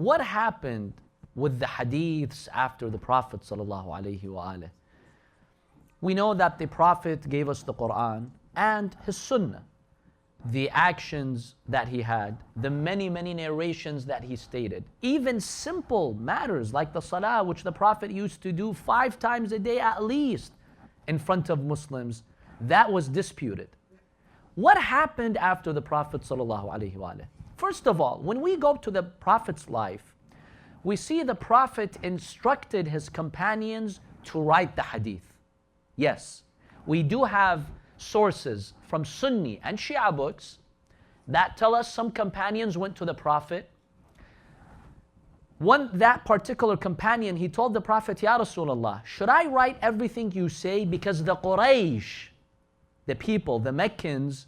what happened with the hadiths after the Prophet sallallahu alaihi wasallam? We know that the Prophet gave us the Quran and his Sunnah, the actions that he had, the many narrations that he stated. Even simple matters like the salah, which the Prophet used to do 5 times a day at least in front of Muslims, that was disputed. What happened after the Prophet sallallahu alaihi wasallam? First of all, when we go to the Prophet's life, we see the Prophet instructed his companions to write the hadith. Yes, we do have sources from Sunni and Shia books that tell us some companions went to the Prophet. That particular companion, he told the Prophet, Ya Rasulullah, should I write everything you say? Because the Quraysh, the people, the Meccans,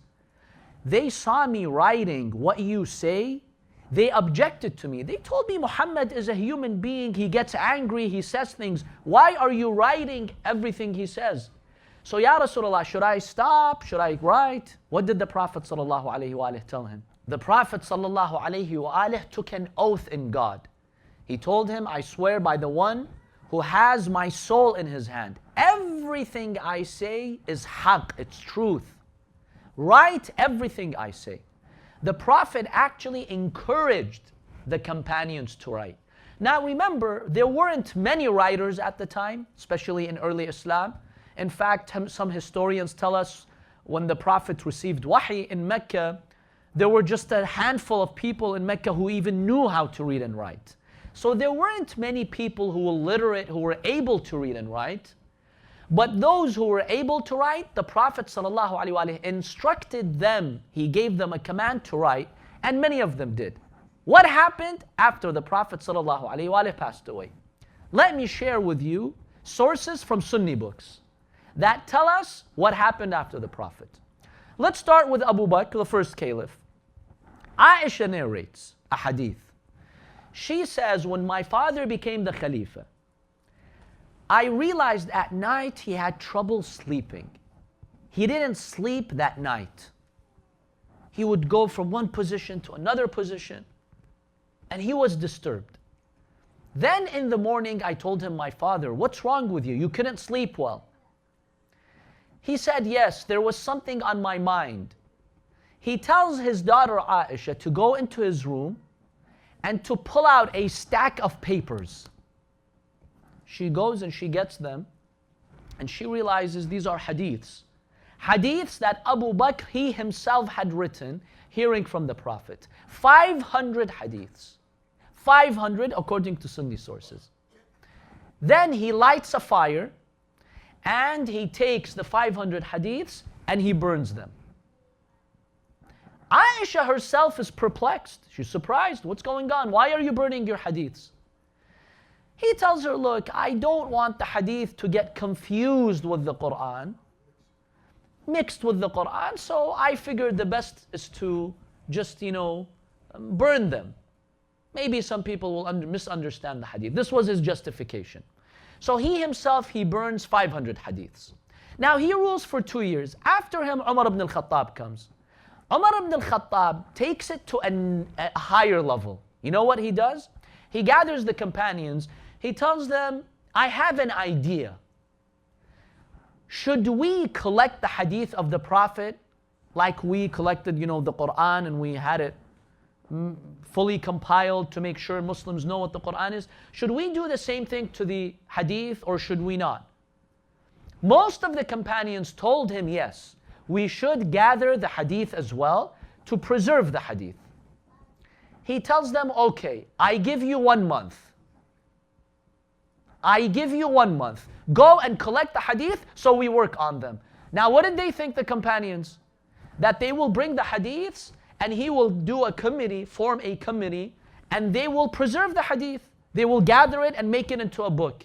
they saw me writing what you say. They objected to me. They told me Muhammad is a human being. He gets angry. He says things. Why are you writing everything he says? So, Ya Rasulullah, should I stop? Should I write? What did the Prophet sallallahu alaihi wasallam tell him? The Prophet sallallahu alaihi wasallam took an oath in God. He told him, I swear by the one who has my soul in his hand. Everything I say is haqq, it's truth. Write everything I say. The Prophet actually encouraged the companions to write. Now remember, there weren't many writers at the time, especially in early Islam. In fact, some historians tell us when the Prophet received wahi in Mecca, there were just a handful of people in Mecca who even knew how to read and write. So there weren't many people who were literate, who were able to read and write. But those who were able to write, the Prophet ﷺ instructed them. He gave them a command to write, and many of them did. What happened after the Prophet ﷺ passed away? Let me share with you sources from Sunni books that tell us what happened after the Prophet. Let's start with Abu Bakr, the first caliph. Aisha narrates a hadith. She says, when my father became the Khalifa, I realized at night he had trouble sleeping. He didn't sleep that night. He would go from one position to another position, and he was disturbed. Then in the morning, I told him, my father, what's wrong with you? You couldn't sleep well. He said, yes, there was something on my mind. He tells his daughter Aisha to go into his room and to pull out a stack of papers. She goes and she gets them, and she realizes these are hadiths. Hadiths that Abu Bakr, he himself had written, hearing from the Prophet. 500 hadiths. 500 according to Sunni sources. Then he lights a fire, and he takes the 500 hadiths and he burns them. Aisha herself is perplexed. She's surprised. What's going on? Why are you burning your hadiths? He tells her, look, I don't want the hadith to get confused with the Quran, mixed with the Quran, so I figured the best is to just, burn them. Maybe some people will misunderstand the hadith. This was his justification. So he himself, he burns 500 hadiths. Now he rules for 2 years. After him, Umar ibn al-Khattab comes. Umar ibn al-Khattab takes it to a higher level. You know what he does? He gathers the companions. He tells them, I have an idea. Should we collect the hadith of the Prophet like we collected, the Quran, and we had it fully compiled to make sure Muslims know what the Quran is? Should we do the same thing to the hadith, or should we not? Most of the companions told him, yes, we should gather the hadith as well to preserve the hadith. He tells them, okay, I give you 1 month. I give you 1 month. Go and collect the hadith so we work on them. Now what did they think, the companions? That they will bring the hadiths and he will do a committee, form a committee, and they will preserve the hadith. They will gather it and make it into a book.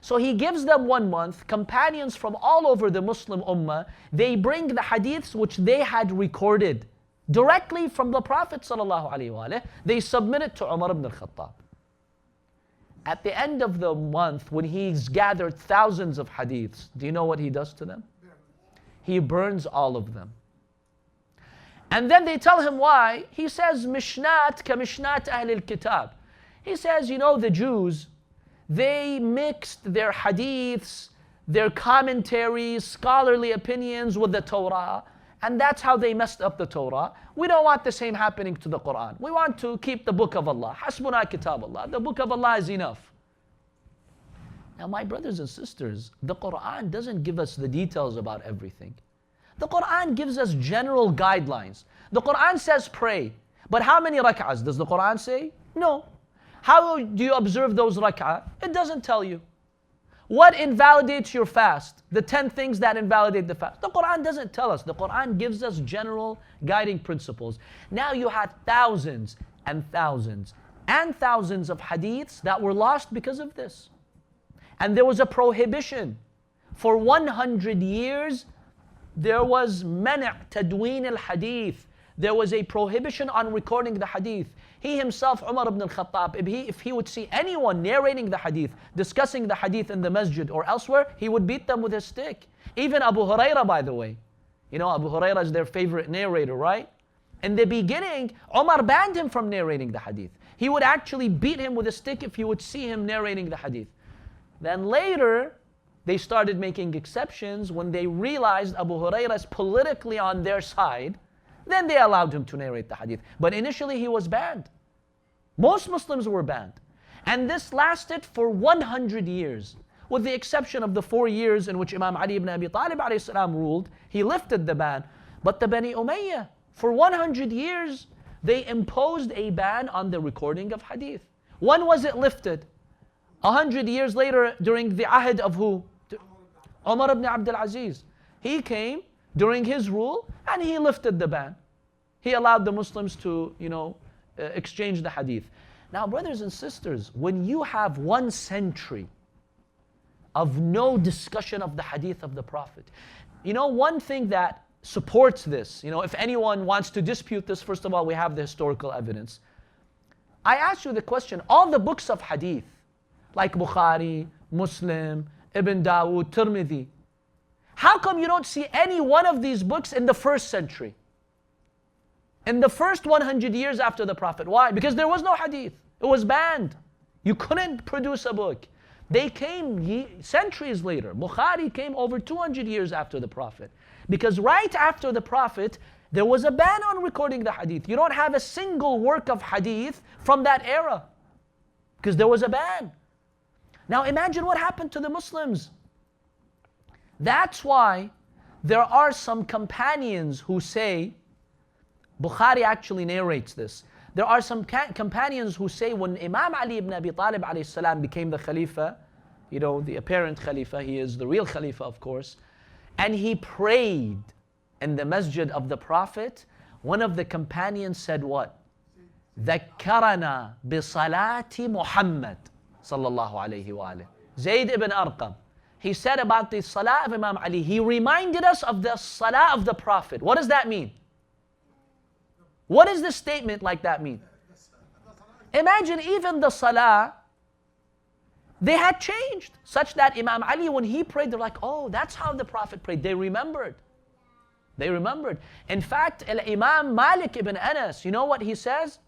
So he gives them 1 month. Companions from all over the Muslim Ummah, they bring the hadiths which they had recorded directly from the Prophet ﷺ. They submit it to Umar ibn al-Khattab. At the end of the month, when he's gathered thousands of hadiths, do you know what he does to them? He burns all of them. And then they tell him why. He says, Mishnat ka mishnat ahl al-kitab. He says, you know, the Jews, they mixed their hadiths, their commentaries, scholarly opinions with the Torah, and that's how they messed up the Torah. We don't want the same happening to the Quran. We want to keep the book of Allah. Hasbuna kitab Allah. The book of Allah is enough. Now, my brothers and sisters, the Quran doesn't give us the details about everything. The Quran gives us general guidelines. The Quran says pray, but how many rak'ahs does the Quran say? No. How do you observe those rak'ah? It doesn't tell you. What invalidates your fast? The 10 things that invalidate the fast. The Quran doesn't tell us. The Quran gives us general guiding principles. Now you had thousands and thousands and thousands of hadiths that were lost because of this. And there was a prohibition. For 100 years, there was man' tadween al-hadith. There was a prohibition on recording the hadith. He himself, Umar ibn al-Khattab, if he would see anyone narrating the hadith, discussing the hadith in the masjid or elsewhere, he would beat them with his stick. Even Abu Hurairah, by the way. You know, Abu Hurairah is their favorite narrator, right? In the beginning, Umar banned him from narrating the hadith. He would actually beat him with a stick if he would see him narrating the hadith. Then later, they started making exceptions when they realized Abu Hurairah is politically on their side. Then they allowed him to narrate the hadith. But initially he was banned. Most Muslims were banned. And this lasted for 100 years. With the exception of the 4 years in which Imam Ali ibn Abi Talib ruled, he lifted the ban. But the Bani Umayyah, for 100 years, they imposed a ban on the recording of hadith. When was it lifted? 100 years later, during the ahd of who? Umar ibn Abdul Aziz. He came during his rule and he lifted the ban. He allowed the Muslims to, exchange the hadith. Now, brothers and sisters, when you have 1 century of no discussion of the hadith of the Prophet, one thing that supports this, if anyone wants to dispute this, first of all, we have the historical evidence. I ask you the question, all the books of hadith, like Bukhari, Muslim, Ibn Dawud, Tirmidhi, how come you don't see any one of these books in the 1st century? In the first 100 years after the Prophet. Why? Because there was no hadith. It was banned. You couldn't produce a book. They came centuries later. Bukhari came over 200 years after the Prophet. Because right after the Prophet, there was a ban on recording the hadith. You don't have a single work of hadith from that era. Because there was a ban. Now imagine what happened to the Muslims. That's why there are some companions who say, Bukhari actually narrates this. There are some companions who say when Imam Ali ibn Abi Talib became the Khalifa, the apparent Khalifa, he is the real Khalifa of course, and he prayed in the masjid of the Prophet, one of the companions said what? ذكرنا بصلاة محمد صلى الله عليه وآله. Zayd ibn Arqam. He said about the salah of Imam Ali, he reminded us of the salah of the Prophet. What does that mean? What does this statement like that mean? Imagine even the salah, they had changed, such that Imam Ali, when he prayed, they're like, oh, that's how the Prophet prayed. They remembered. They remembered. In fact, Imam Malik ibn Anas, you know what he says?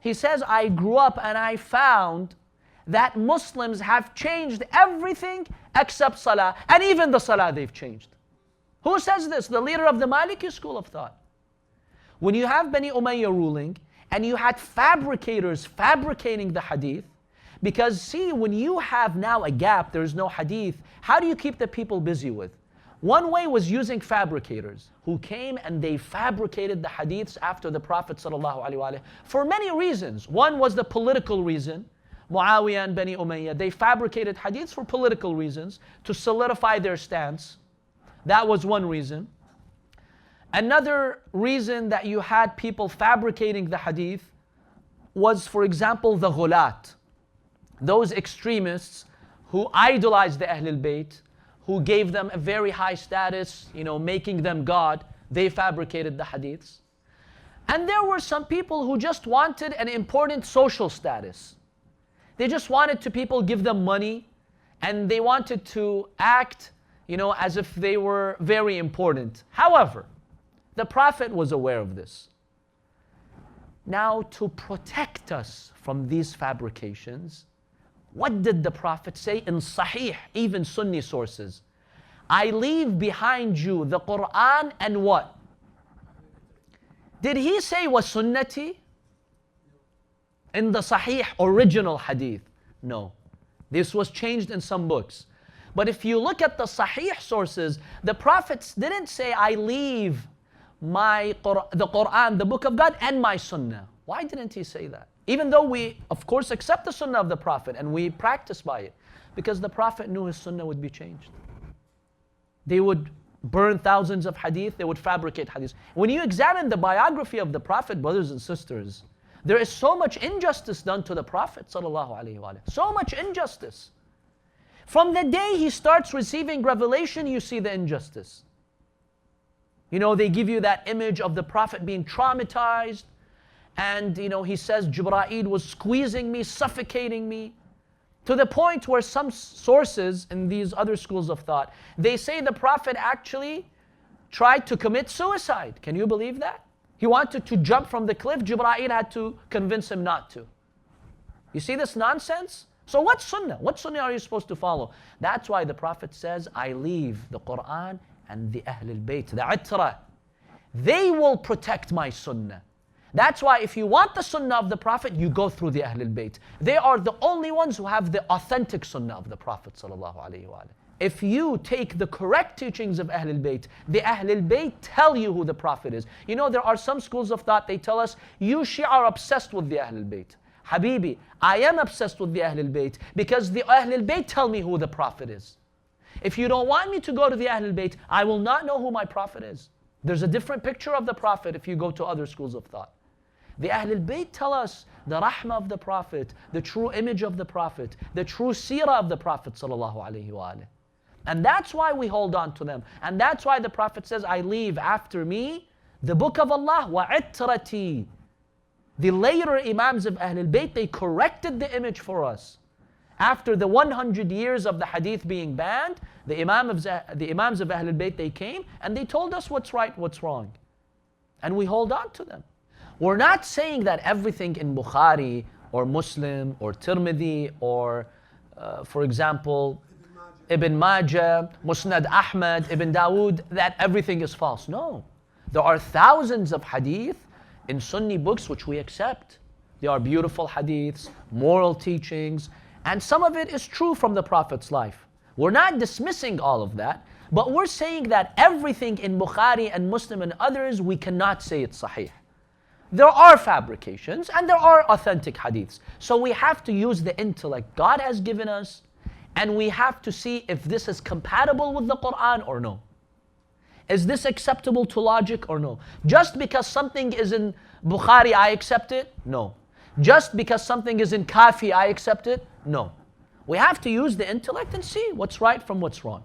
He says, I grew up and I found that Muslims have changed everything except salah. And even the salah they've changed. Who says this? The leader of the Maliki school of thought. When you have Bani Umayyah ruling, and you had fabricators fabricating the hadith, because see, when you have now a gap, there is no hadith, how do you keep the people busy with? One way was using fabricators who came and they fabricated the hadiths after the Prophet ﷺ for many reasons. One was the political reason. Muawiyah and Bani Umayyah, they fabricated hadiths for political reasons to solidify their stance. That was one reason. Another reason that you had people fabricating the hadith was, for example, the ghulat. Those extremists who idolized the Ahlul Bayt, who gave them a very high status, making them God, they fabricated the hadiths. And there were some people who just wanted an important social status. They just wanted to people give them money, and they wanted to act, as if they were very important. However, the Prophet was aware of this. Now, to protect us from these fabrications, what did the Prophet say in Sahih, even Sunni sources? I leave behind you the Quran and what? Did he say was sunnati? In the Sahih original hadith? No. This was changed in some books. But if you look at the Sahih sources, the Prophet didn't say, I leave the Quran, the book of God, and my sunnah. Why didn't he say that? Even though we, of course, accept the sunnah of the Prophet and we practice by it. Because the Prophet knew his sunnah would be changed. They would burn thousands of hadith, they would fabricate hadith. When you examine the biography of the Prophet, brothers and sisters, there is so much injustice done to the Prophet ﷺ. So much injustice. From the day he starts receiving revelation, you see the injustice. You know, they give you that image of the Prophet being traumatized. And, you know, he says, Jibreel was squeezing me, suffocating me. To the point where some sources in these other schools of thought, they say the Prophet actually tried to commit suicide. Can you believe that? He wanted to jump from the cliff. Jibreel had to convince him not to. You see this nonsense? So what sunnah? What sunnah are you supposed to follow? That's why the Prophet says, I leave the Quran and the Ahlul Bayt, the Itra. They will protect my sunnah. That's why if you want the sunnah of the Prophet, you go through the Ahlul Bayt. They are the only ones who have the authentic sunnah of the Prophet ﷺ. If you take the correct teachings of Ahlul Bayt, the Ahlul Bayt tell you who the Prophet is. You know, there are some schools of thought, they tell us, you Shia are obsessed with the Ahlul Bayt. Habibi, I am obsessed with the Ahlul Bayt because the Ahlul Bayt tell me who the Prophet is. If you don't want me to go to the Ahlul Bayt, I will not know who my Prophet is. There's a different picture of the Prophet if you go to other schools of thought. The Ahlul Bayt tell us the rahmah of the Prophet, the true image of the Prophet, the true seerah of the Prophet ﷺ. And that's why we hold on to them. And that's why the Prophet says, I leave after me the book of Allah, وَعِتْرَتِي. The later Imams of Ahlul Bayt, they corrected the image for us. After the 100 years of the hadith being banned, the Imams of Ahlul Bayt, they came and they told us what's right, what's wrong. And we hold on to them. We're not saying that everything in Bukhari or Muslim or Tirmidhi or, for example, Ibn Majah, Musnad Ahmad, Ibn Dawud, that everything is false. No. There are thousands of hadith in Sunni books which we accept. They are beautiful hadiths, moral teachings, and some of it is true from the Prophet's life. We're not dismissing all of that, but we're saying that everything in Bukhari and Muslim and others, we cannot say it's sahih. There are fabrications and there are authentic hadiths. So we have to use the intellect God has given us, and we have to see if this is compatible with the Quran or no. Is this acceptable to logic or no? Just because something is in Bukhari, I accept it? No. Just because something is in Kafi, I accept it? No. We have to use the intellect and see what's right from what's wrong.